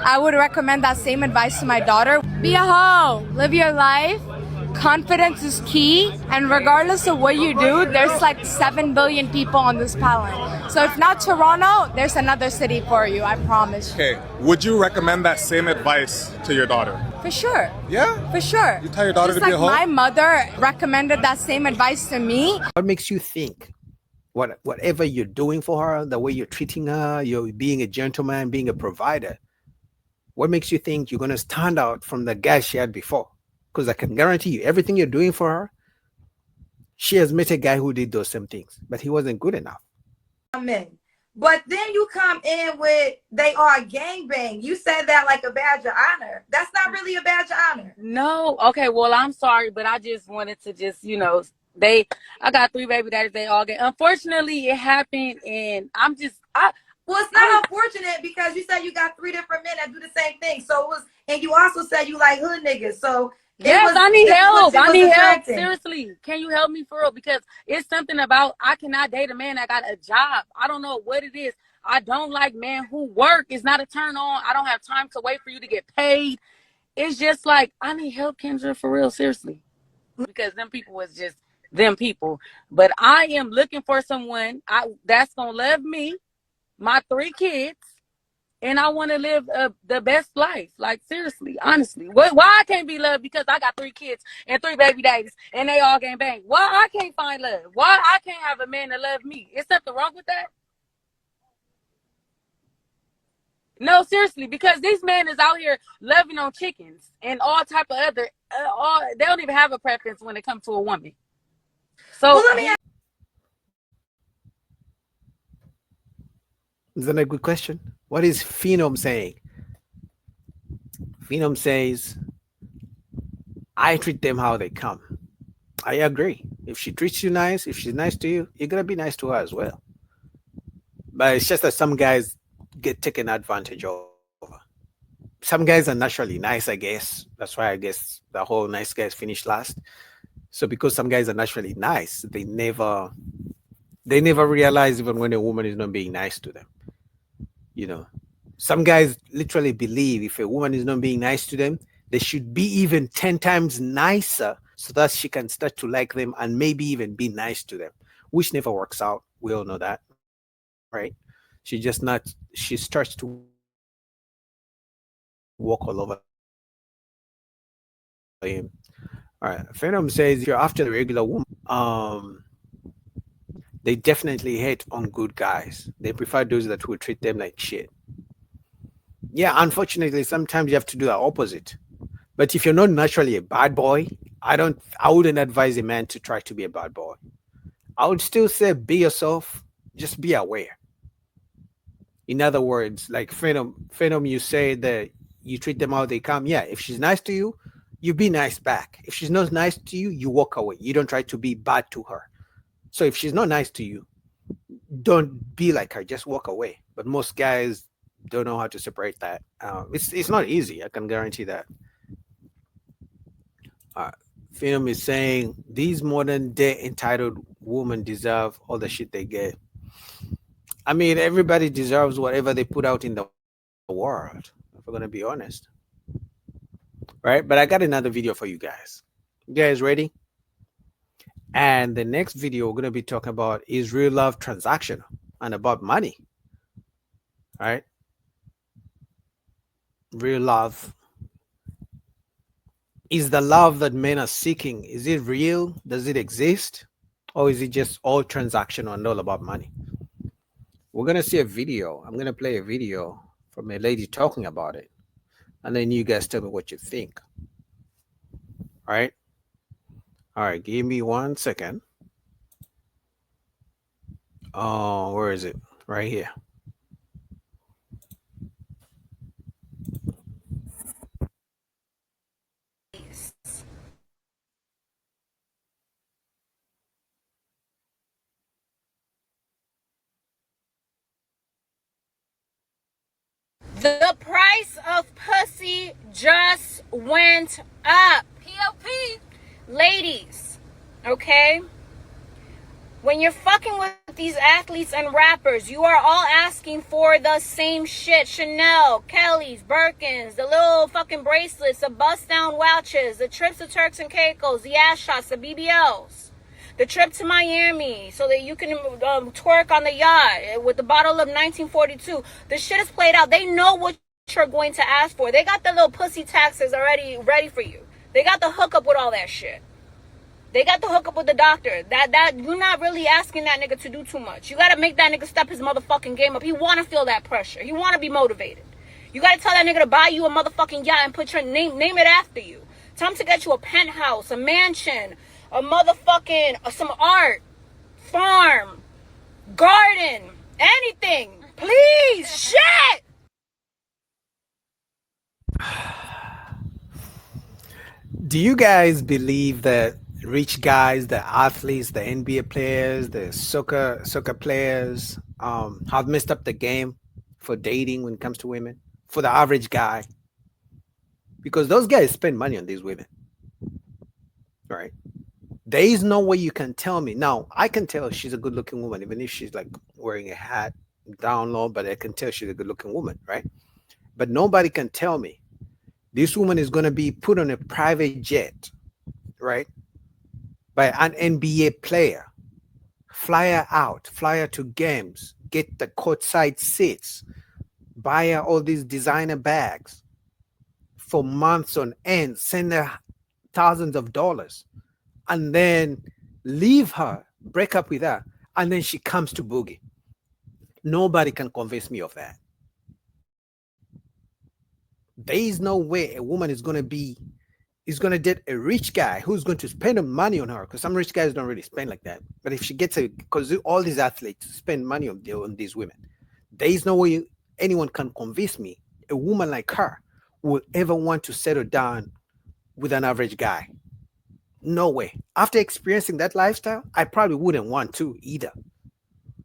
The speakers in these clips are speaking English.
I would recommend that same advice to my daughter. Be a hoe, live your life. Confidence is key, and regardless of what you do, there's like 7 billion people on this planet. So if not Toronto, there's another city for you, I promise. Okay, would you recommend that same advice to your daughter? For sure. Yeah? For sure. You tell your daughter Just to be a hoe? my mother recommended that same advice to me. What makes you think whatever you're doing for her, the way you're treating her, you're being a gentleman, being a provider, what makes you think you're going to stand out from the guy she had before? Because I can guarantee you, everything you're doing for her, she has met a guy who did those same things, but he wasn't good enough. Amen. But then you come in with they are a gangbang. You said that like a badge of honor. That's not really a badge of honor. No, okay, well, I'm sorry, but I just wanted to just, I got 3 baby daddies, they all get, unfortunately, it happened, and Well, it's not unfortunate because you said you got 3 different men that do the same thing. So it was, and you also said you like hood niggas. So yes, I need help. I need help. attracting. Seriously, can you help me for real? Because it's something about I cannot date a man that got a job. I don't know what it is. I don't like men who work. It's not a turn on. I don't have time to wait for you to get paid. It's just like I need help, Kendra, for real. Seriously, because them people was just them people. But I am looking for someone that's gonna love me, my 3 kids. And I want to live the best life. Like, seriously, honestly. Why I can't be loved because I got 3 kids and 3 baby daddies and they all gang bang? Why I can't find love? Why I can't have a man to love me? Is something wrong with that? No, seriously, because these men is out here loving on chickens and all type of other, they don't even have a preference when it comes to a woman. So, Well, let me ask. Isn't that a good question? What is Phenom saying? Phenom says, I treat them how they come. I agree. If she treats you nice, if she's nice to you, you're going to be nice to her as well. But it's just that some guys get taken advantage of. Some guys are naturally nice, I guess. That's why I guess the whole nice guys finish last. So because some guys are naturally nice, they never realize even when a woman is not being nice to them. Some guys literally believe if a woman is not being nice to them, they should be even 10 times nicer so that she can start to like them and maybe even be nice to them, which never works out. We all know that, right? She starts to walk all over him. All right. Phenom says if you're after the regular woman, they definitely hate on good guys. They prefer those that will treat them like shit. Yeah, unfortunately, sometimes you have to do the opposite. But if you're not naturally a bad boy, I wouldn't advise a man to try to be a bad boy. I would still say be yourself, just be aware. In other words, like Phenom, you say that you treat them how they come. Yeah, if she's nice to you, you be nice back. If she's not nice to you, you walk away. You don't try to be bad to her. So if she's not nice to you, don't be like her, just walk away. But most guys don't know how to separate that. It's not easy, I can guarantee that. Phenom is saying these modern day entitled women deserve all the shit they get. I mean, everybody deserves whatever they put out in the world, if we're gonna be honest. Right? But I got another video for you guys. You guys ready? And the next video we're gonna be talking about is real love transactional and about money. All right? Real love. Is the love that men are seeking, is it real? Does it exist? Or is it just all transactional and all about money? We're going to see a video. I'm going to play a video from a lady talking about it. And then you guys tell me what you think. All right? All right, give me 1 second. Oh, where is it? Right here. the price of pussy just went up. POP. Ladies, okay? When you're fucking with these athletes and rappers, you are all asking for the same shit. Chanel, Kelly's, Birkins, the little fucking bracelets, the bust down watches, the trips to Turks and Caicos, the ass shots, the BBLs, the trip to Miami so that you can twerk on the yacht with the bottle of 1942. The shit is played out. They know what you're going to ask for. They got the little pussy taxes already ready for you. They got the hookup with all that shit. They got the hookup with the doctor. That you're not really asking that nigga to do too much. You gotta make that nigga step his motherfucking game up. He wanna feel that pressure. He wanna be motivated. You gotta tell that nigga to buy you a motherfucking yacht and put your name it after you. Tell him to get you a penthouse, a mansion, a motherfucking some art, farm, garden, anything. Please, shit. Do you guys believe that rich guys, the athletes, the NBA players, the soccer players, have messed up the game for dating when it comes to women? For the average guy, because those guys spend money on these women, right? There is no way you can tell me. Now, I can tell she's a good-looking woman, even if she's like wearing a hat down low, but I can tell she's a good-looking woman, right? But nobody can tell me this woman is going to be put on a private jet, right, by an NBA player, fly her out, fly her to games, get the courtside seats, buy her all these designer bags for months on end, send her thousands of dollars, and then leave her, break up with her, and then she comes to Boogie. Nobody can convince me of that. There is no way a woman is going to date a rich guy who's going to spend money on her, because some rich guys don't really spend like that. But if she gets because all these athletes spend money on these women, there is no way anyone can convince me a woman like her will ever want to settle down with an average guy. No way. After experiencing that lifestyle, I probably wouldn't want to either.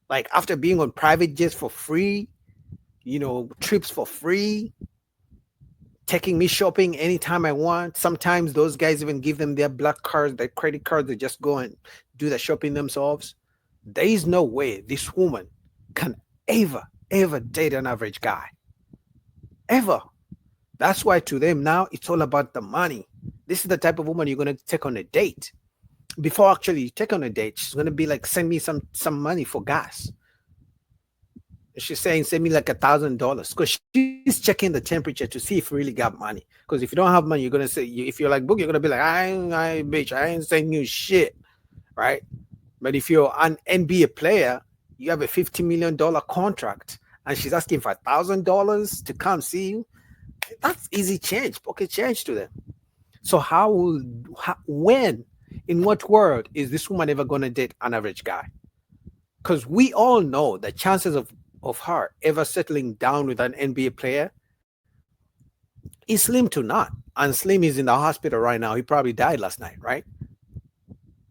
Like after being on private jets for free, trips for free, taking me shopping anytime I want. Sometimes those guys even give them their black cards, their credit cards. They just go and do the shopping themselves. There is no way this woman can ever date an average guy. Ever. That's why to them now, it's all about the money. This is the type of woman you're going to take on a date. Before actually you take on a date, she's going to be like, send me some money for gas. She's saying, send me like $1,000, because she's checking the temperature to see if you really got money. Because if you don't have money, you're gonna say, if you're like Boogie, you're gonna be like, bitch, I ain't saying you shit, right? But if you're an NBA player, you have a $50 million contract, and she's asking for $1,000 to come see you. That's easy change, pocket change to them. So when, in what world is this woman ever gonna date an average guy? Because we all know the chances of her ever settling down with an NBA player is slim to none. And Slim is in the hospital right now. He probably died last night, right?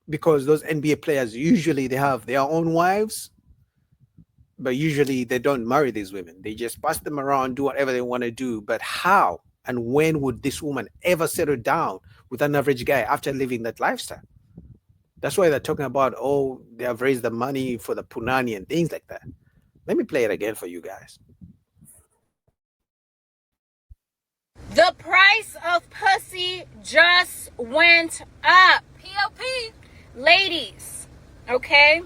Because those NBA players, usually they have their own wives, but usually they don't marry these women. They just pass them around, do whatever they want to do. But how and when would this woman ever settle down with an average guy after living that lifestyle? That's why they're talking about, they have raised the money for the punani and things like that. Let me play it again for you guys. The price of pussy just went up. POP. Ladies, okay?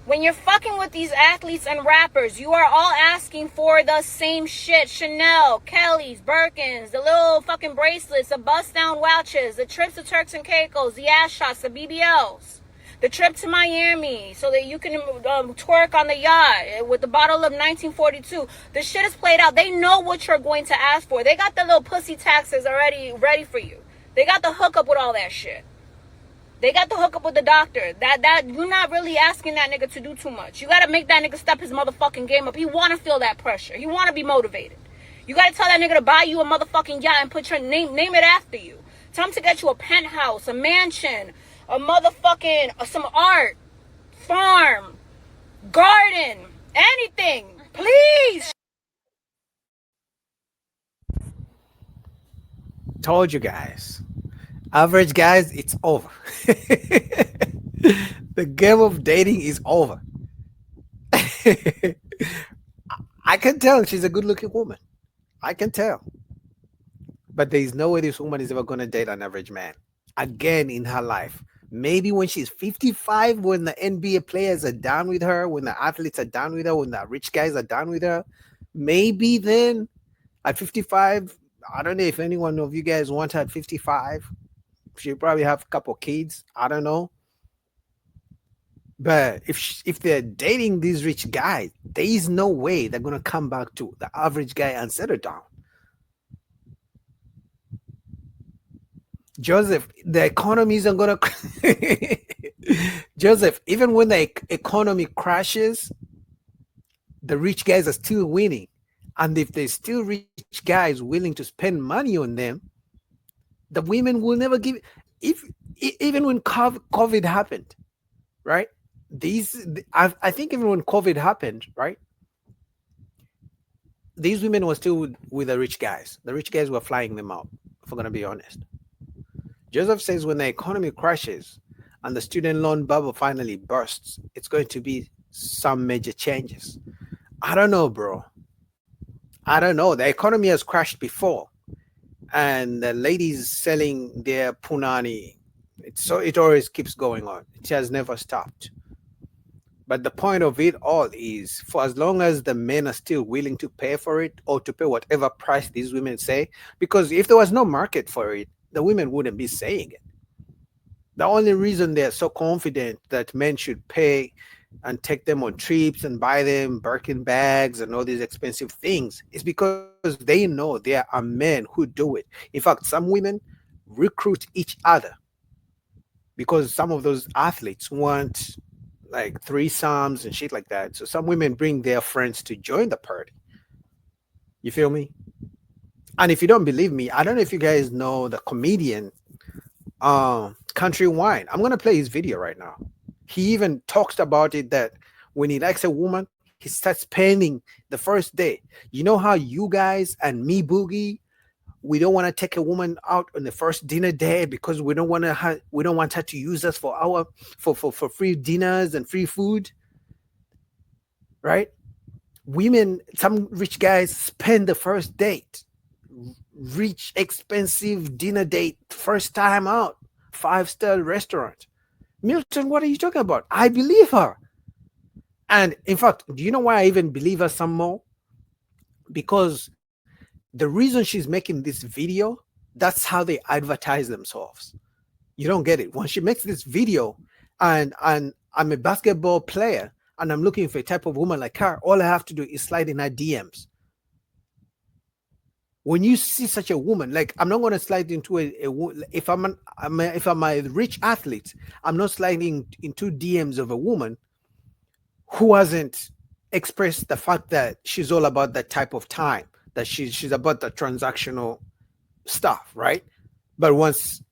When you're fucking with these athletes and rappers, you are all asking for the same shit. Chanel, Kelly's, Birkins, the little fucking bracelets, the bust down watches, the trips to Turks and Caicos, the ass shots, the BBLs, the trip to Miami so that you can twerk on the yacht with the bottle of 1942. The shit is played out. They know what you're going to ask for. They got the little pussy taxes already ready for you. They got the hookup with all that shit. They got the hookup with the doctor. That you're not really asking that nigga to do too much. You gotta make that nigga step his motherfucking game up. He wanna feel that pressure. He wanna be motivated. You gotta tell that nigga to buy you a motherfucking yacht and put your name it after you. Tell him to get you a penthouse, a mansion, a motherfucking some art, farm, garden, anything. Please. Told you guys. Average guys, it's over. The game of dating is over. I can tell she's a good-looking woman. I can tell. But there is no way this woman is ever going to date an average man again in her life. Maybe when she's 55, when the NBA players are done with her, when the athletes are done with her, when the rich guys are done with her, maybe then at 55, I don't know if anyone of you guys want her at 55. She'll probably have a couple kids. I don't know. But if they're dating these rich guys, there is no way they're going to come back to the average guy and settle down. Joseph, the economy isn't going to... Joseph, even when the economy crashes, the rich guys are still winning. And if there's still rich guys willing to spend money on them, the women will never give... Even when COVID happened, right? I think even when COVID happened, right? These women were still with the rich guys. The rich guys were flying them out, if we're going to be honest. Joseph says when the economy crashes and the student loan bubble finally bursts, it's going to be some major changes. I don't know, bro. I don't know. The economy has crashed before. And the ladies selling their punani, it always keeps going on. It has never stopped. But the point of it all is, for as long as the men are still willing to pay for it or to pay whatever price these women say, because if there was no market for it, the women wouldn't be saying it. The only reason they're so confident that men should pay and take them on trips and buy them Birkin bags and all these expensive things is because they know there are men who do it. In fact, some women recruit each other because some of those athletes want like threesomes and shit like that. So some women bring their friends to join the party. You feel me? And if you don't believe me, I don't know if you guys know the comedian Country Wine. I'm going to play his video right now. He even talks about it that when he likes a woman, he starts spending the first day. You know how you guys and me, Boogie, we don't want to take a woman out on the first dinner date because we don't want her to use us for free dinners and free food, right? Women, some rich guys spend the first date, rich, expensive dinner date, first time out, 5-star restaurant. Milton, what are you talking about? I believe her. And in fact, do you know why I even believe her some more? Because the reason she's making this video, that's how they advertise themselves. You don't get it. When she makes this video and I'm a basketball player and I'm looking for a type of woman like her, all I have to do is slide in her DMs. When you see such a woman, like I'm not going to slide into if I'm a rich athlete, I'm not sliding into DMs of a woman who hasn't expressed the fact that she's all about that type of time, that she's about the transactional stuff, right? But once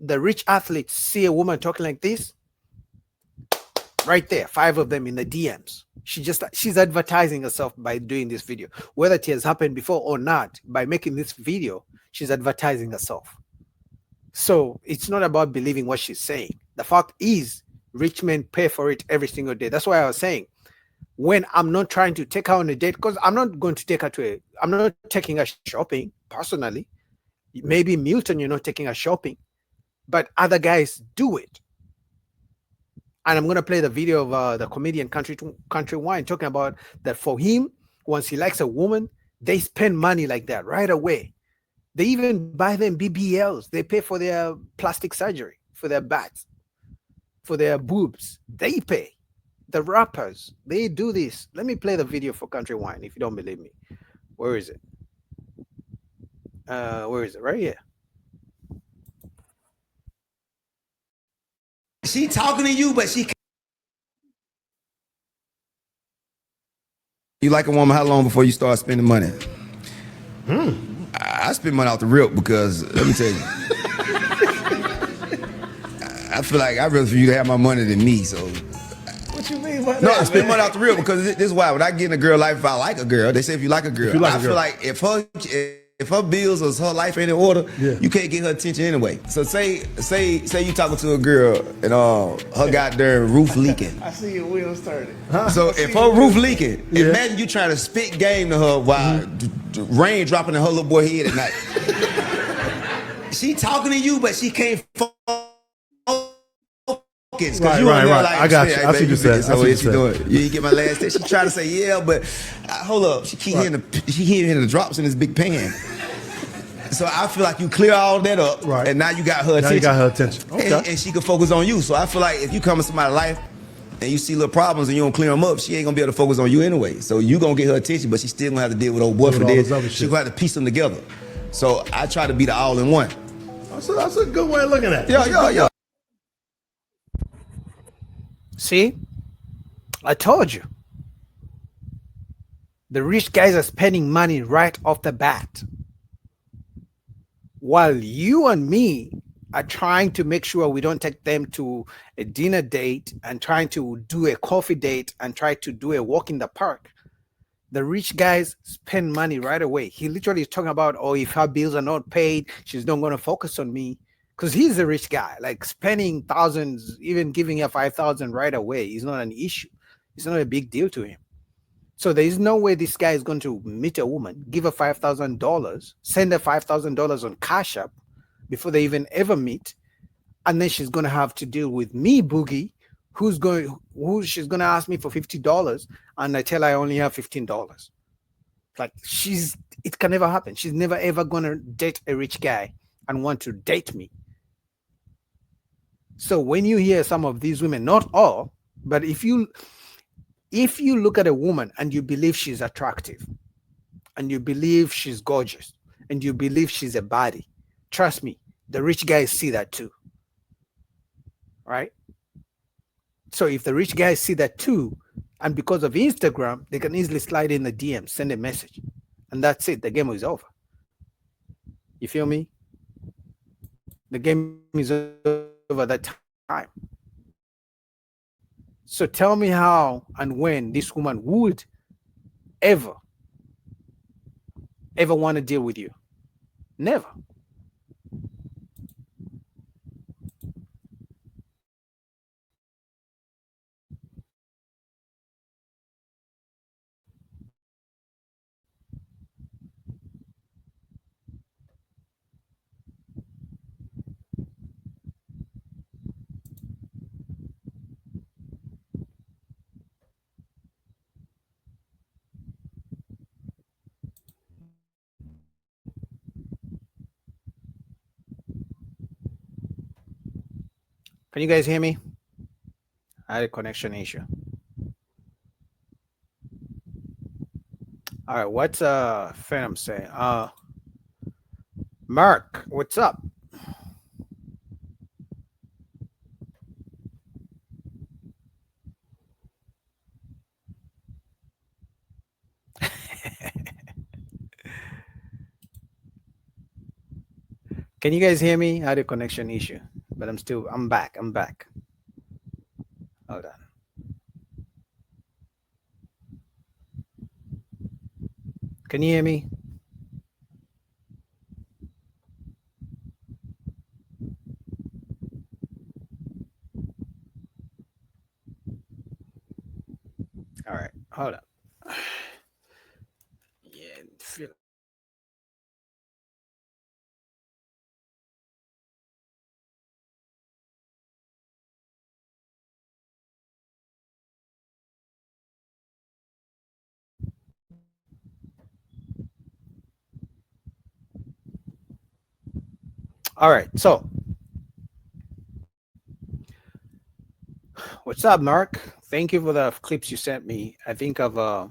the rich athletes see a woman talking like this, right there, 5 of them in the DMs. She's advertising herself by doing this video. Whether it has happened before or not, by making this video, she's advertising herself. So it's not about believing what she's saying. The fact is, rich men pay for it every single day. That's why I was saying, when I'm not trying to take her on a date, because I'm not going to take her I'm not taking her shopping personally. Maybe Milton, you're not taking her shopping, but other guys do it. And I'm going to play the video of the comedian Country Wine talking about that. For him, once he likes a woman, they spend money like that right away. They even buy them BBLs. They pay for their plastic surgery, for their butts, for their boobs. They pay. The rappers, they do this. Let me play the video for Country Wine if you don't believe me. Where is it? Where is it? Right here. She talking to you, but she... You like a woman how long before you start spending money? I spend money off the rip because, let me tell you, I feel like I'd rather for you to have my money than me, so... What you mean by that? No, I spend money off the rip because this is why when I get in a girl life, if I like a girl, they say if you like a girl, I feel like if if her bills or her life ain't in order, Yeah. you can't get her attention anyway. So say you talking to a girl and her goddamn roof leaking. I see your wheels turning. So if her roof leaking, imagine you trying to spit game to her while rain dropping in her little boy head at night. She talking to you, but she can't focus. Right. I got you. I see what you said. So what she doing? You get my last day. She trying to say yeah, but hold up. She keep hearing the drops in this big pan. So I feel like you clear all that up, Right. and now you got her attention. Now you got her attention. Okay. And she can focus on you. So I feel like if you come into somebody's life and you see little problems and you don't clear them up, she ain't gonna be able to focus on you anyway. So you gonna get her attention, but she still gonna have to deal with old boy for this. She gonna have to piece them together. So I try to be the all-in-one. That's a good way of looking at it. Yeah. See, I told you. The rich guys are spending money right off the bat, while you and me are trying to make sure we don't take them to a dinner date and trying to do a coffee date and try to do a walk in the park. The rich guys spend money right away. He literally is talking about, oh, if her bills are not paid, she's not going to focus on me. Because he's a rich guy, like spending thousands, even giving her 5,000 right away is not an issue. It's not a big deal to him. So there is no way this guy is going to meet a woman, give her $5,000, send her $5,000 on Cash App before they even ever meet, and then she's going to have to deal with me, Boogie, who she's going to ask me for $50, and I tell her I only have $15. Like it can never happen. She's never ever going to date a rich guy and want to date me. So when you hear some of these women, not all, but if you look at a woman and you believe she's attractive and you believe she's gorgeous and you believe she's a baddie, trust me, the rich guys see that too. Right? So if the rich guys see that too, and because of Instagram, they can easily slide in the DM, send a message, and that's it. The game is over. You feel me? The game is over that time. So tell me how and when this woman would ever want to deal with you. Never. Can you guys hear me? I had a connection issue. All right, what's Phantom saying? Mark, what's up? Can you guys hear me? I had a connection issue, but I'm back. Hold on. Can you hear me? All right, hold up. Yeah, feel. All right, so what's up, Mark? Thank you for the clips you sent me. I think I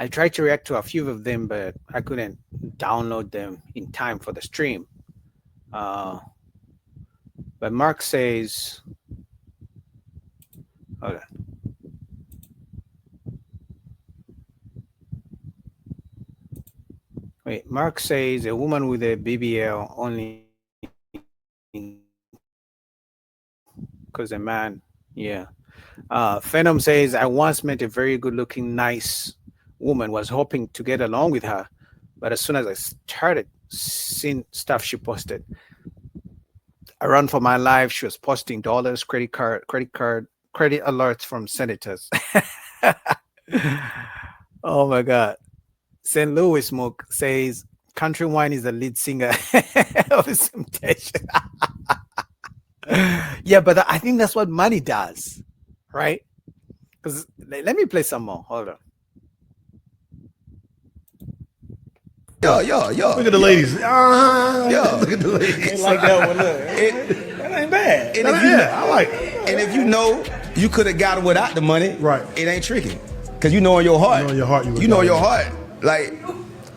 tried to react to a few of them, but I couldn't download them in time for the stream. But Mark says, hold on. Wait, Mark says a woman with a BBL only because a man, yeah. Phantom says, I once met a very good looking, nice woman, was hoping to get along with her, But as soon as I started seeing stuff she posted, I ran for my life. She was posting dollars, credit alerts from senators. Oh my God. St. Louis Smoke says Country Wine is the lead singer of the Temptation. Yeah, but I think that's what money does, right? Because let me play some more. Hold on. Yo. Look at the ladies. Yo. Look at the ladies. Ain't like that one. Look. That ain't bad. And I like it. And if you know you could have got it without the money, right? It ain't tricky, cause you know in your heart. You know in your heart. You know in your heart. Like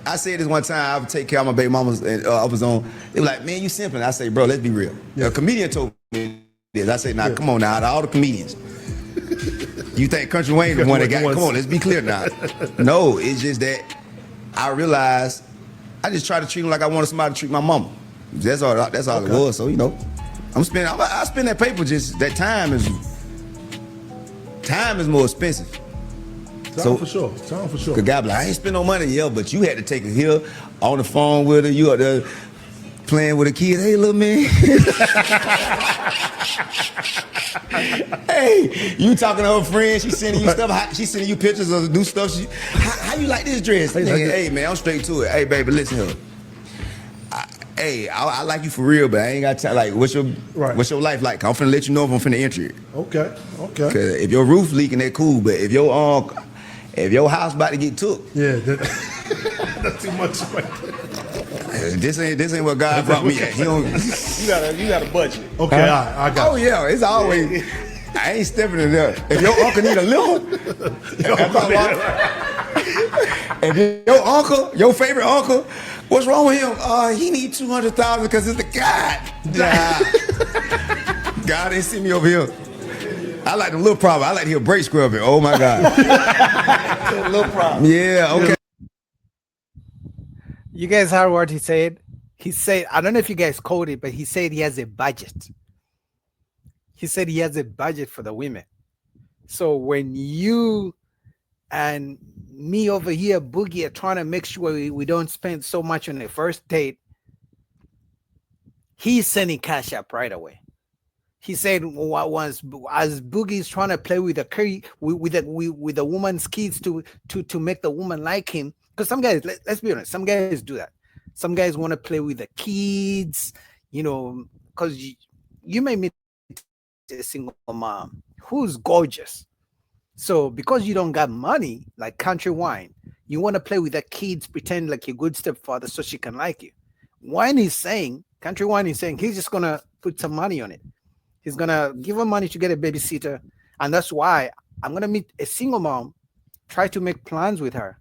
I said this one time, I would take care of my baby mamas, and I was on. They were like, "Man, you simping." I say, "Bro, let's be real." Yeah. A comedian told me this. I say, "Nah, come on now, out of all the comedians, you think Country Wayne the one that got? Come on, let's be clear now." No, it's just that I realized I just try to treat him like I wanted somebody to treat my mama. That's all. That's all it was. So you know, I spend that paper. Just that time is more expensive. Time for sure. Cause God, like, I ain't spend no money, yeah, but you had to take her here on the phone with her. You out there playing with a kid. Hey, little man. Hey, you talking to her friend? She sending you stuff. She sending you pictures of new stuff. How you like this dress? Hey, man, I'm straight to it. Hey, baby, listen here. I like you for real, but I ain't got time. Like, what's your life like? I'm finna let you know if I'm finna enter it. Okay. Cause if your roof leaking, that cool. But if your house about to get took, that's too much. This ain't what God brought me at. You got a budget. Okay, I got. Oh yeah, it's always. I ain't stepping in there. If your uncle need a liver, if your uncle, your favorite uncle, what's wrong with him? He need 200,000 because it's the God. God ain't send me over here. I like the little problem. I like to hear brake scrubbing. Oh my God. Little problem. Yeah. Okay. You guys heard what he said? He said, I don't know if you guys caught it, but he said he has a budget. He said he has a budget for the women. So when you and me over here, Boogie, are trying to make sure we don't spend so much on the first date, he's sending cash up right away. He said once as Boogie's trying to play with the woman's kids to make the woman like him. Because some guys, let's be honest, some guys do that. Some guys want to play with the kids, you know, because you may meet a single mom who's gorgeous. So because you don't got money, like Country Wine, you want to play with the kids, pretend like you're a good stepfather so she can like you. Country Wine is saying he's just going to put some money on it. He's going to give her money to get a babysitter. And that's why I'm going to meet a single mom, try to make plans with her.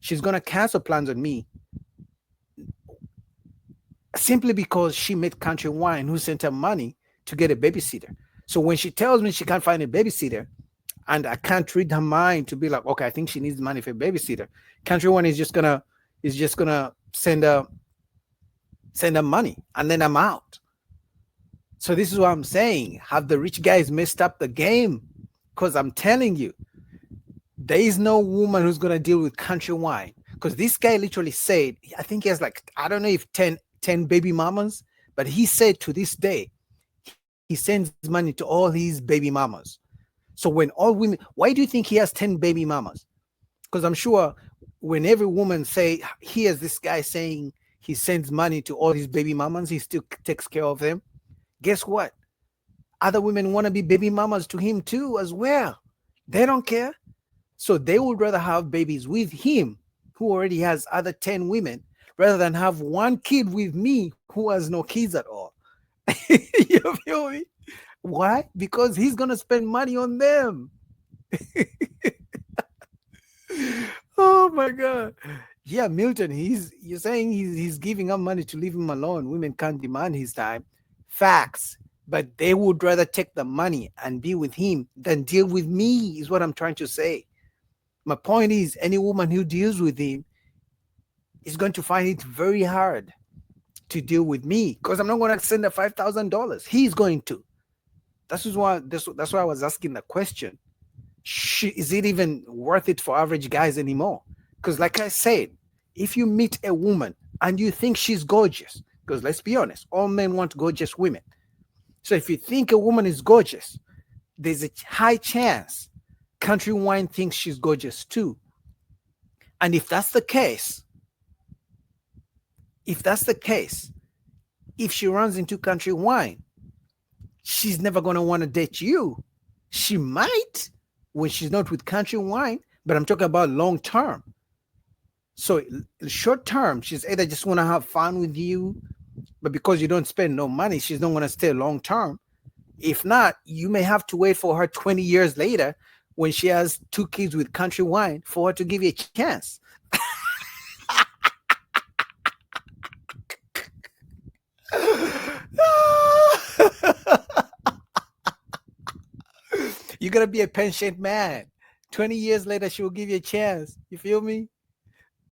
She's going to cancel plans on me simply because she met Country Wine, who sent her money to get a babysitter. So when she tells me she can't find a babysitter and I can't read her mind to be like, okay, I think she needs money for a babysitter, Country Wine is just gonna send her money and then I'm out. So this is what I'm saying. Have the rich guys messed up the game? Because I'm telling you, there is no woman who's going to deal with Country Wine. Because this guy literally said, I think he has like, I don't know if 10 baby mamas, but he said to this day, he sends money to all his baby mamas. So when all women, why do you think he has 10 baby mamas? Because I'm sure when every woman hears this guy saying he sends money to all his baby mamas, he still takes care of them. Guess what? Other women want to be baby mamas to him too as well. They don't care. So they would rather have babies with him, who already has other 10 women, rather than have one kid with me who has no kids at all. You feel me? Why? Because he's going to spend money on them. Oh my God. Yeah, Milton, you're saying he's giving up money to leave him alone. Women can't demand his time. Facts. But they would rather take the money and be with him than deal with me, is what I'm trying to say. My point is, any woman who deals with him is going to find it very hard to deal with me because I'm not going to send her $5,000. He's going to. That's why I was asking the question. Is it even worth it for average guys anymore? Because like I said, If you meet a woman and you think she's gorgeous, because let's be honest, all men want gorgeous women. So if you think a woman is gorgeous, there's a high chance Country Wine thinks she's gorgeous too. And if that's the case, if she runs into Country Wine, she's never going to want to date you. She might when she's not with Country Wine, but I'm talking about long term. So short term, she's either just want to have fun with you, but because you don't spend no money, she's not going to stay long term. If not, you may have to wait for her 20 years later when she has 2 kids with Country Wine for her to give you a chance. You gotta be a patient man. 20 years later, she will give you a chance. You feel me?